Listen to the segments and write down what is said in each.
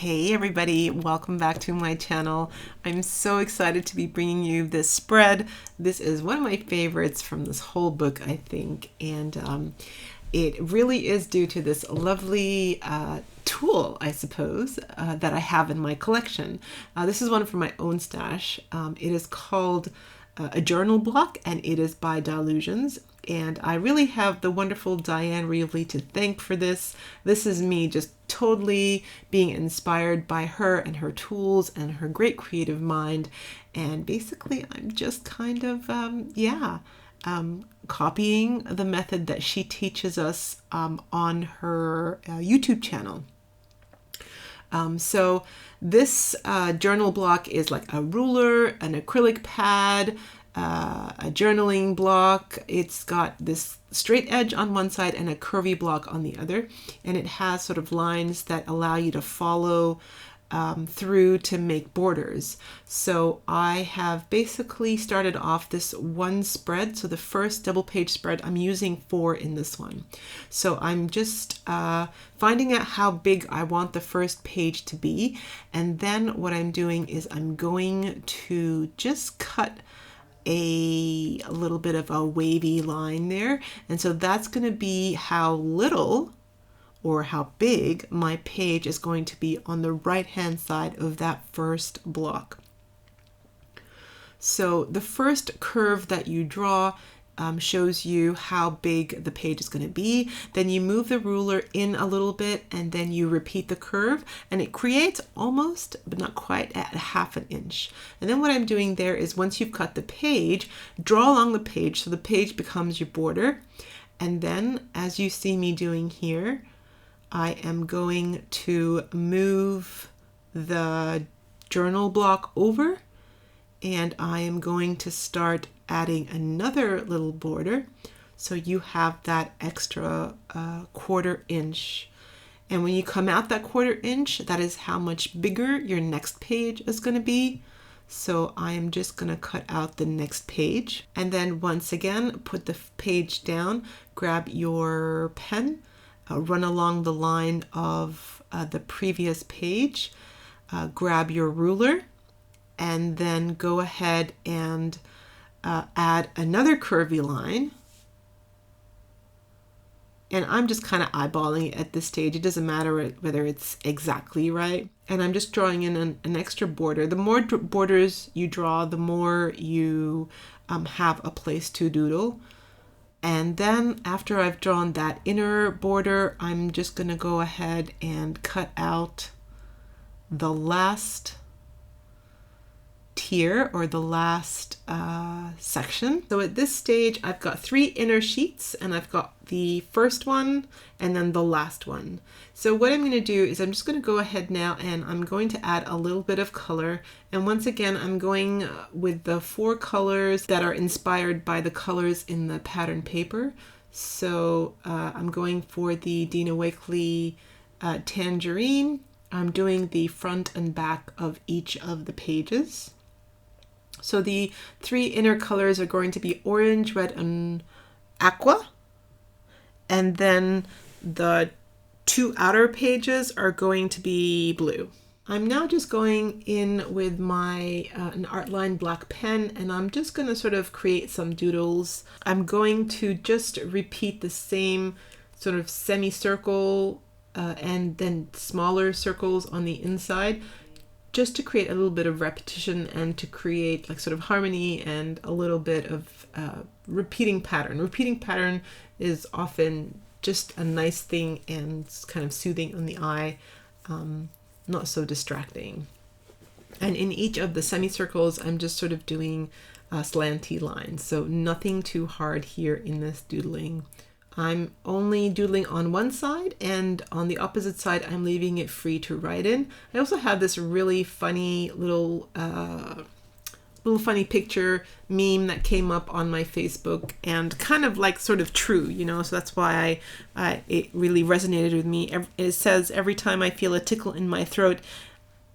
Hey everybody, welcome back to my channel. I'm so excited to be bringing you this spread. This is one of my favorites from this whole book, I think, and it really is due to this lovely tool, I suppose, that I have in my collection. This is one from my own stash. It is called a journal block, and it is by Dylusions. And I really have the wonderful Diane Reevely to thank for this. This is me just totally being inspired by her and her tools and her great creative mind. And basically, I'm just kind of, copying the method that she teaches us on her YouTube channel. So this journal block is like a ruler, an acrylic pad, a journaling block. It's got this straight edge on one side and a curvy block on the other, and it has sort of lines that allow you to follow through to make borders. So I have basically started off this one spread. So the first double page spread, I'm using 4 in this one. So I'm just finding out how big I want the first page to be, and then what I'm doing is I'm going to just cut a little bit of a wavy line there, and so that's going to be how little or how big my page is going to be on the right hand side of that first block. So the first curve that you draw shows you how big the page is going to be. Then you move the ruler in a little bit, and then you repeat the curve, and it creates almost, but not quite, at 1/2 inch. And then what I'm doing there is, once you've cut the page, draw along the page so the page becomes your border. And then, as you see me doing here, I am going to move the journal block over, and I am going to start adding another little border, so you have that extra 1/4 inch. And when you come out that 1/4 inch, that is how much bigger your next page is going to be. So I am just going to cut out the next page, and then once again put the page down, grab your pen, run along the line of the previous page, grab your ruler, and then go ahead and add another curvy line. And I'm just kind of eyeballing it at this stage. It doesn't matter whether it's exactly right. And I'm just drawing in an extra border. The more borders you draw, the more you have a place to doodle. And then after I've drawn that inner border, I'm just going to go ahead and cut out the last tier, or the last section. So at this stage, I've got 3 inner sheets, and I've got the first one and then the last one. So what I'm going to do is I'm just going to go ahead now, and I'm going to add a little bit of color. And once again, I'm going with the 4 colors that are inspired by the colors in the pattern paper. So I'm going for the Dina Wakley tangerine. I'm doing the front and back of each of the pages. So the 3 inner colors are going to be orange, red, and aqua. And then the 2 outer pages are going to be blue. I'm now just going in with my an Artline black pen, and I'm just going to sort of create some doodles. I'm going to just repeat the same sort of semicircle and then smaller circles on the inside, just to create a little bit of repetition and to create like sort of harmony and a little bit of repeating pattern. Repeating pattern is often just a nice thing and kind of soothing on the eye, not so distracting. And in each of the semicircles, I'm just sort of doing slanty lines, so nothing too hard here in this doodling. I'm only doodling on one side, and on the opposite side I'm leaving it free to write in. I also have this really funny little funny picture meme that came up on my Facebook, and kind of like sort of true, you know, so that's why it really resonated with me. It says, "Every time I feel a tickle in my throat,"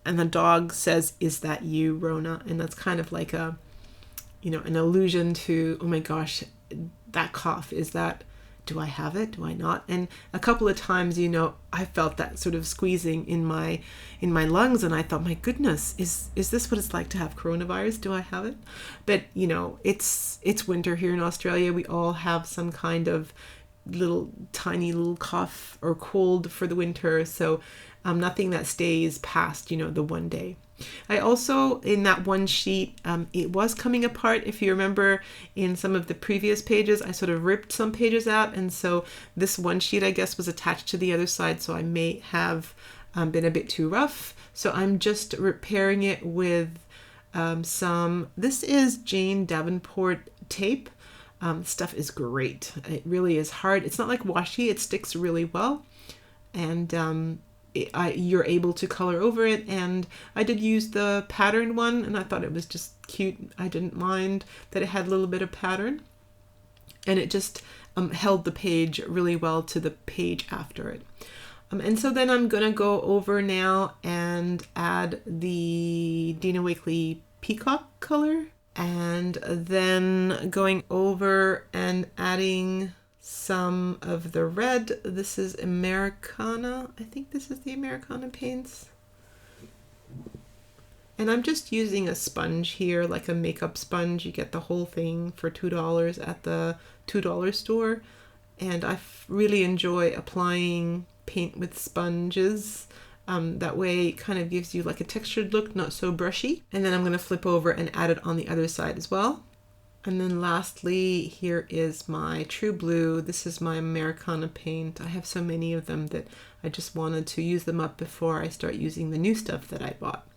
and the dog says, "Is that you, Rona?" And that's kind of like a, you know, an allusion to, oh my gosh, that cough, is that do I have it? Do I not? And a couple of times, you know, I felt that sort of squeezing in my lungs, and I thought, my goodness, is this what it's like to have coronavirus? Do I have it? But you know, it's winter here in Australia. We all have some kind of tiny little cough or cold for the winter, so nothing that stays past, you know, the one day. I also, in that one sheet, it was coming apart. If you remember in some of the previous pages, I sort of ripped some pages out, and so this one sheet, I guess, was attached to the other side, so I may have been a bit too rough. So I'm just repairing it with this is Jane Davenport tape. Stuff is great. It really is hard. It's not like washi, it sticks really well, and you're able to color over it. And I did use the pattern one, and I thought it was just cute. I didn't mind that it had a little bit of pattern, and it just held the page really well to the page after it. And so then I'm gonna go over now and add the Dina Wakley peacock color, and then going over and adding some of the red. This is Americana. I think this is the Americana paints. And I'm just using a sponge here, like a makeup sponge. You get the whole thing for $2 at the $2 store. And I really enjoy applying paint with sponges. That way it kind of gives you like a textured look, not so brushy. And then I'm going to flip over and add it on the other side as well. And then lastly, here is my True Blue. This is my Americana paint. I have so many of them that I just wanted to use them up before I start using the new stuff that I bought.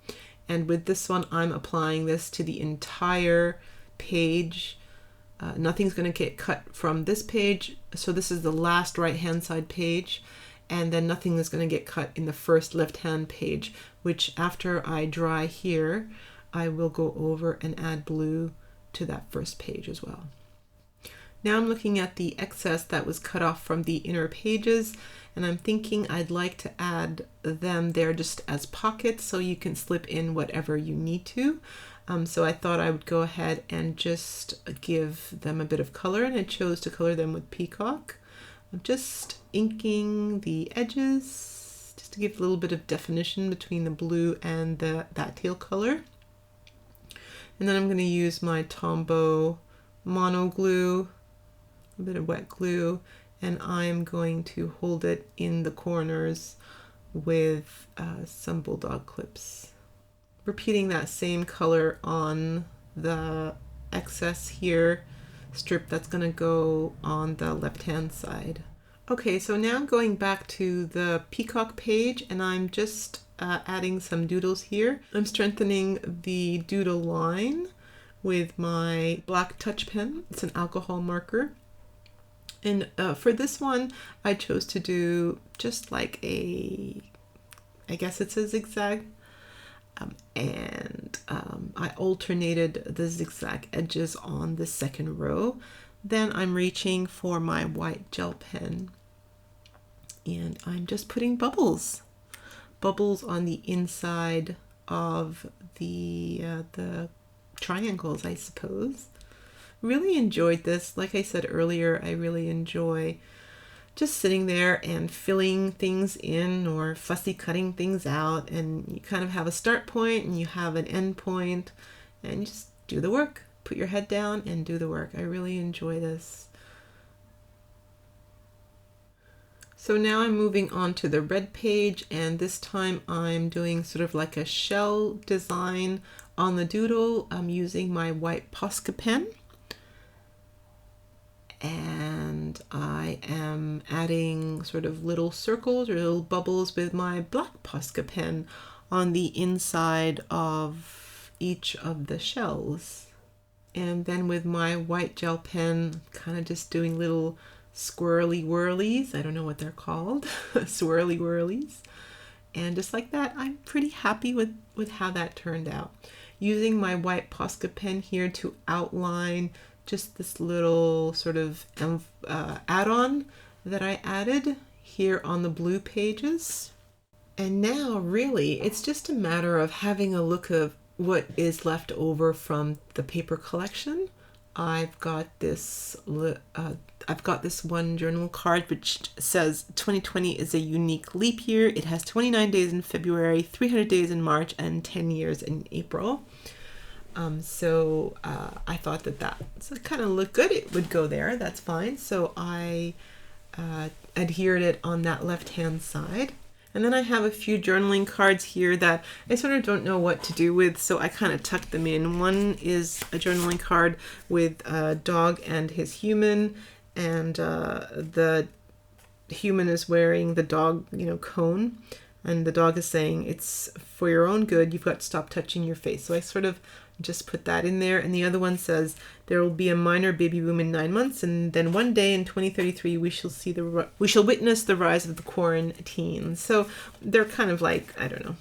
And with this one, I'm applying this to the entire page. Nothing's going to get cut from this page. So this is the last right-hand side page. And then nothing is going to get cut in the first left-hand page, which after I dry here, I will go over and add blue to that first page as well. Now I'm looking at the excess that was cut off from the inner pages, and I'm thinking I'd like to add them there just as pockets so you can slip in whatever you need to. So I thought I would go ahead and just give them a bit of color, and I chose to color them with peacock. I'm just inking the edges just to give a little bit of definition between the blue and that teal color. And then I'm going to use my Tombow mono glue, a bit of wet glue, and I'm going to hold it in the corners with some bulldog clips. Repeating that same color on the excess here, strip that's going to go on the left-hand side. Okay, so now I'm going back to the peacock page, and I'm just adding some doodles here. I'm strengthening the doodle line with my black touch pen. It's an alcohol marker. And for this one, I chose to do just like I guess it's a zigzag. I alternated the zigzag edges on the second row. Then I'm reaching for my white gel pen, and I'm just putting bubbles on the inside of the triangles, I suppose. Really enjoyed this. Like I said earlier, I really enjoy just sitting there and filling things in or fussy cutting things out, and you kind of have a start point and you have an end point, and you just do the work. Put your head down and do the work. I really enjoy this. So now I'm moving on to the red page, and this time I'm doing sort of like a shell design on the doodle. I'm using my white Posca pen, and I am adding sort of little circles or little bubbles with my black Posca pen on the inside of each of the shells. And then with my white gel pen, kind of just doing little swirly whirlies. I don't know what they're called. Swirly whirlies. And just like that, I'm pretty happy with how that turned out. Using my white Posca pen here to outline just this little sort of add-on that I added here on the blue pages. And now really it's just a matter of having a look of what is left over from the paper collection. I've got this I've got this one journal card which says 2020 is a unique leap year. It has 29 days in February, 300 days in March, and 10 years in April. So I thought that kind of looked good. It would go there. That's fine. So I adhered it on that left-hand side. And then I have a few journaling cards here that I sort of don't know what to do with, so I kind of tucked them in. One is a journaling card with a dog and his human, and the human is wearing the dog, cone, and the dog is saying, "It's for your own good, you've got to stop touching your face." So I sort of just put that in there. And the other one says, "There will be a minor baby boom in 9 months, and then one day in 2033 we shall witness the rise of the quarantine." So they're kind of like, I don't know,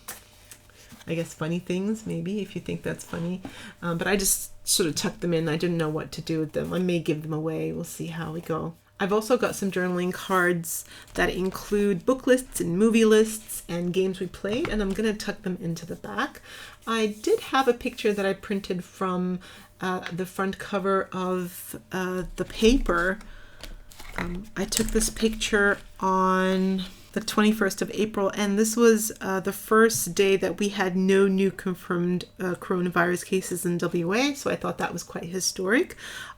I guess funny things, maybe, if you think that's funny. But I just sort of tucked them in. I didn't know what to do with them. I may give them away. We'll see how we go. I've also got some journaling cards that include book lists and movie lists and games we played, and I'm going to tuck them into the back. I did have a picture that I printed from the front cover of the paper. I took this picture on the 21st of April, and this was the first day that we had no new confirmed coronavirus cases in WA, so I thought that was quite historic.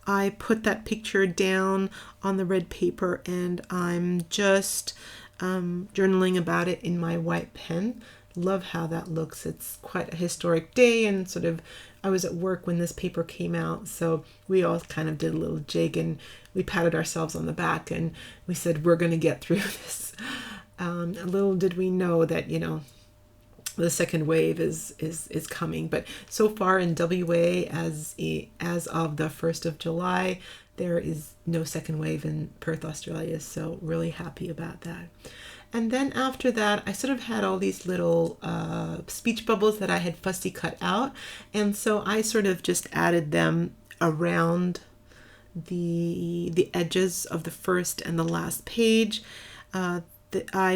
I put that picture down on the red paper, and I'm just journaling about it in my white pen. Love how that looks. It's quite a historic day, and sort of I was at work when this paper came out, so we all kind of did a little jig, and we patted ourselves on the back, and we said, we're going to get through this. Little did we know that, the second wave is coming. But so far in WA, as of the 1st of July, there is no second wave in Perth, Australia. So really happy about that. And then after that, I sort of had all these little speech bubbles that I had fussy cut out. And so I sort of just added them around the edges of the first and the last page. I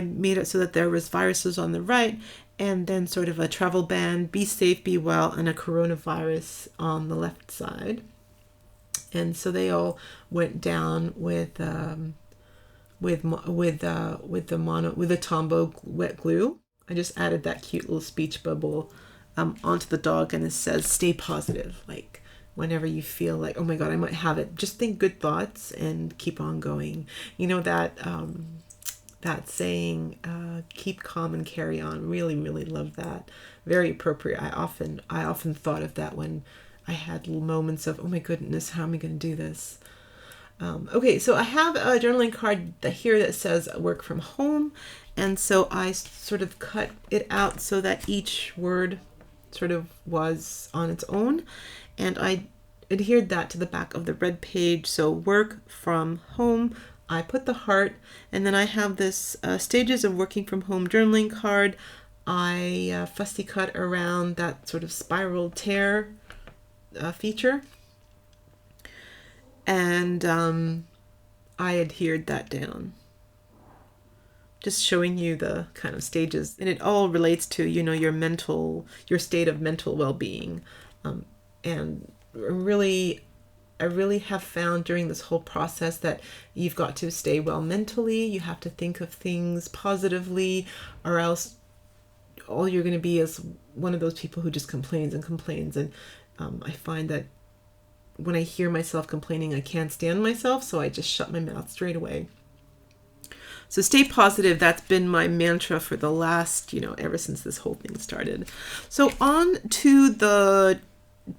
made it so that there was viruses on the right, and then sort of a travel ban, be safe, be well, and a coronavirus on the left side. And so they all went down with the Tombow wet glue. I just added that cute little speech bubble onto the dog, and it says, "Stay positive." Like whenever you feel like, oh my God, I might have it, just think good thoughts and keep on going. That saying, keep calm and carry on. Really, really love that. Very appropriate. I often thought of that when I had moments of, oh my goodness, how am I going to do this? Okay, so I have a journaling card here that says work from home. And so I sort of cut it out so that each word sort of was on its own. And I adhered that to the back of the red page. So work from home. I put the heart, and then I have this stages of working from home journaling card. I fussy cut around that sort of spiral tear feature, and I adhered that down. Just showing you the kind of stages, and it all relates to, your state of mental well-being, and I really have found during this whole process that you've got to stay well mentally. You have to think of things positively, or else all you're going to be is one of those people who just complains and complains. And I find that when I hear myself complaining, I can't stand myself, so I just shut my mouth straight away. So stay positive. That's been my mantra for the last, ever since this whole thing started. So on to the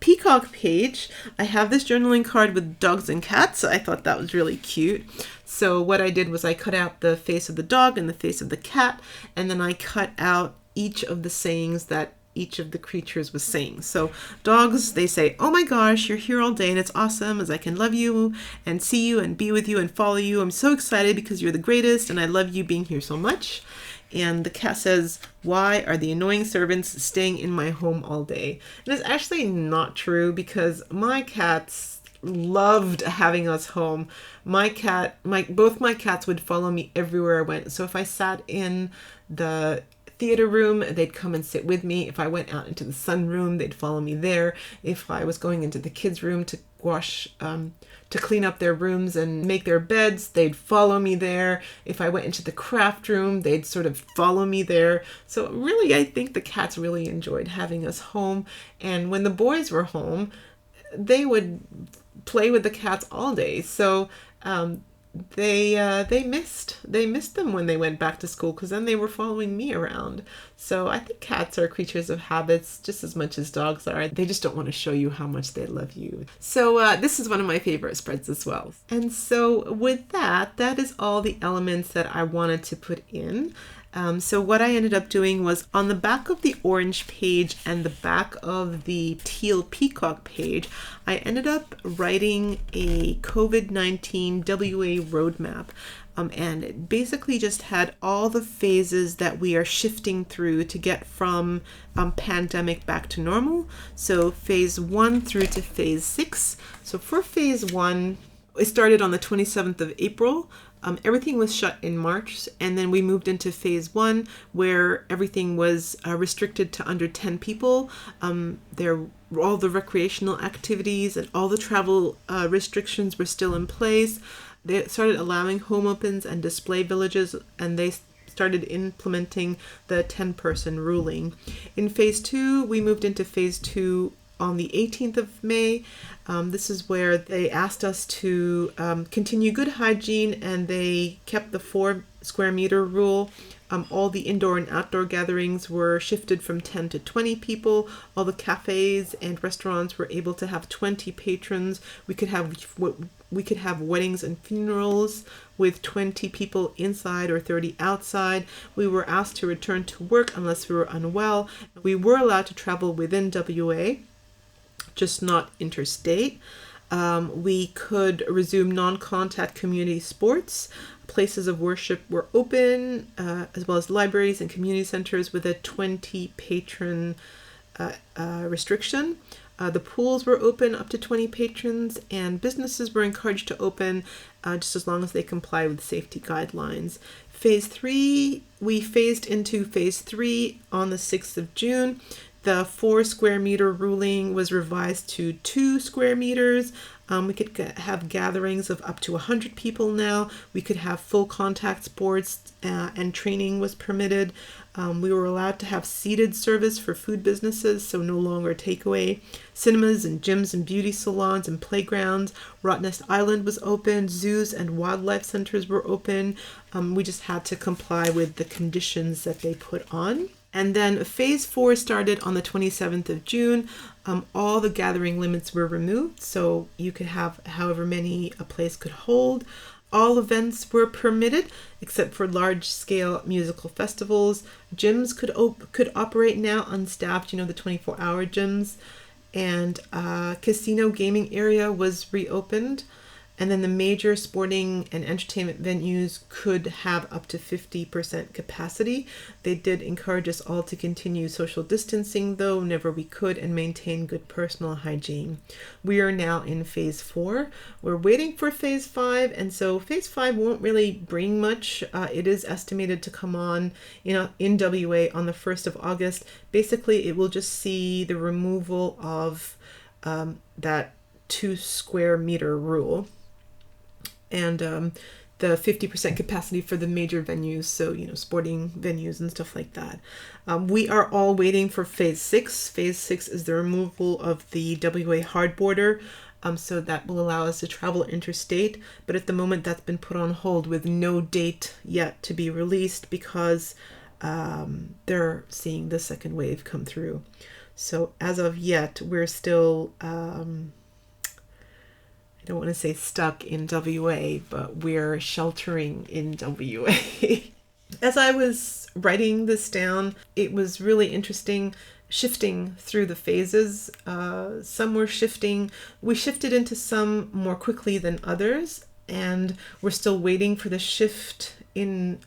Peacock page, I have this journaling card with dogs and cats. I thought that was really cute. So what I did was I cut out the face of the dog and the face of the cat, and then I cut out each of the sayings that each of the creatures was saying. So dogs, they say, "Oh my gosh, you're here all day and it's awesome, as I can love you and see you and be with you and follow you. I'm so excited because you're the greatest and I love you being here so much." And the cat says, "Why are the annoying servants staying in my home all day?" And it's actually not true, because my cats loved having us home. Both my cats would follow me everywhere I went. So if I sat in the theater room, they'd come and sit with me. If I went out into the sunroom, they'd follow me there. If I was going into the kids' room to wash, to clean up their rooms and make their beds, they'd follow me there. If I went into the craft room, they'd sort of follow me there. So really, I think the cats really enjoyed having us home. And when the boys were home, they would play with the cats all day. So they missed them when they went back to school, because then they were following me around. So I think cats are creatures of habits just as much as dogs are. They just don't want to show you how much they love you. So this is one of my favorite spreads as well. And so with that is all the elements that I wanted to put in. So what I ended up doing was, on the back of the orange page and the back of the teal peacock page, I ended up writing a COVID-19 WA roadmap. And it basically just had all the phases that we are shifting through to get from pandemic back to normal. So phase 1 through to phase 6. So for phase 1, it started on the 27th of April. Everything was shut in March, and then we moved into phase 1, where everything was restricted to under 10 people. All the recreational activities and all the travel restrictions were still in place. They started allowing home opens and display villages, and they started implementing the 10-person ruling. In phase 2, we moved into phase 2 on the 18th of May. This is where they asked us to continue good hygiene, and they kept the 4 square meter rule. All the indoor and outdoor gatherings were shifted from 10 to 20 people. All the cafes and restaurants were able to have 20 patrons. We could have weddings and funerals with 20 people inside or 30 outside. We were asked to return to work unless we were unwell. We were allowed to travel within WA, just not interstate. We could resume non-contact community sports. Places of worship were open, as well as libraries and community centers with a 20 patron restriction. The pools were open up to 20 patrons, and businesses were encouraged to open just as long as they comply with safety guidelines. Phase 3, we phased into phase 3 on the 6th of June. The 4 square meter ruling was revised to 2 square meters. We could have gatherings of up to 100 people now. We could have full contact sports, and training was permitted. We were allowed to have seated service for food businesses, so no longer takeaway. Cinemas and gyms and beauty salons and playgrounds. Rottnest Island was open. Zoos and wildlife centers were open. We just had to comply with the conditions that they put on. And then phase 4 started on the 27th of June. All the gathering limits were removed, so you could have however many a place could hold. All events were permitted except for large-scale musical festivals. Gyms could operate now unstaffed, the 24-hour gyms. And casino gaming area was reopened. And then the major sporting and entertainment venues could have up to 50% capacity. They did encourage us all to continue social distancing, though whenever we could, and maintain good personal hygiene. We are now in phase 4. We're waiting for phase 5, and so phase 5 won't really bring much. It is estimated to come on in WA on the 1st of August. Basically, it will just see the removal of that 2 square meter rule. And the 50% capacity for the major venues, so, sporting venues and stuff like that. We are all waiting for phase 6. Phase 6 is the removal of the WA hard border, so that will allow us to travel interstate. But at the moment, that's been put on hold with no date yet to be released, because they're seeing the second wave come through. So as of yet, we're still... I don't want to say stuck in WA, but we're sheltering in WA. As I was writing this down, it was really interesting shifting through the phases. Some were shifting. We shifted into some more quickly than others, and we're still waiting for the shift in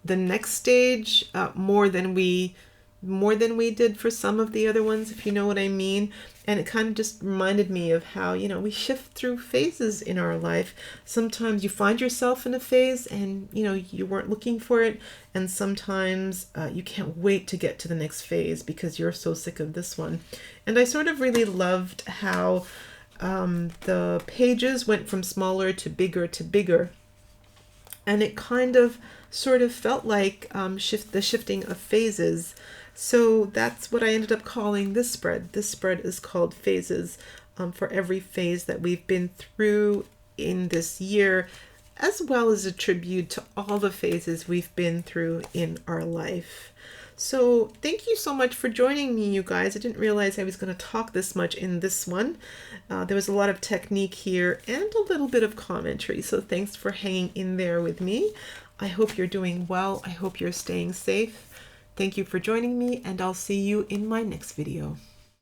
the next stage more than we more than we did for some of the other ones, if you know what I mean. And it kind of just reminded me of how, you know, we shift through phases in our life. Sometimes you find yourself in a phase and, you know, you weren't looking for it. And sometimes you can't wait to get to the next phase because you're so sick of this one. And I sort of really loved how the pages went from smaller to bigger. And it kind of sort of felt like the shifting of phases. So that's what I ended up calling this spread. This spread is called Phases, for every phase that we've been through in this year, as well as a tribute to all the phases we've been through in our life. So thank you so much for joining me, you guys. I didn't realize I was going to talk this much in this one. There was a lot of technique here and a little bit of commentary. So thanks for hanging in there with me. I hope you're doing well. I hope you're staying safe. Thank you for joining me, and I'll see you in my next video.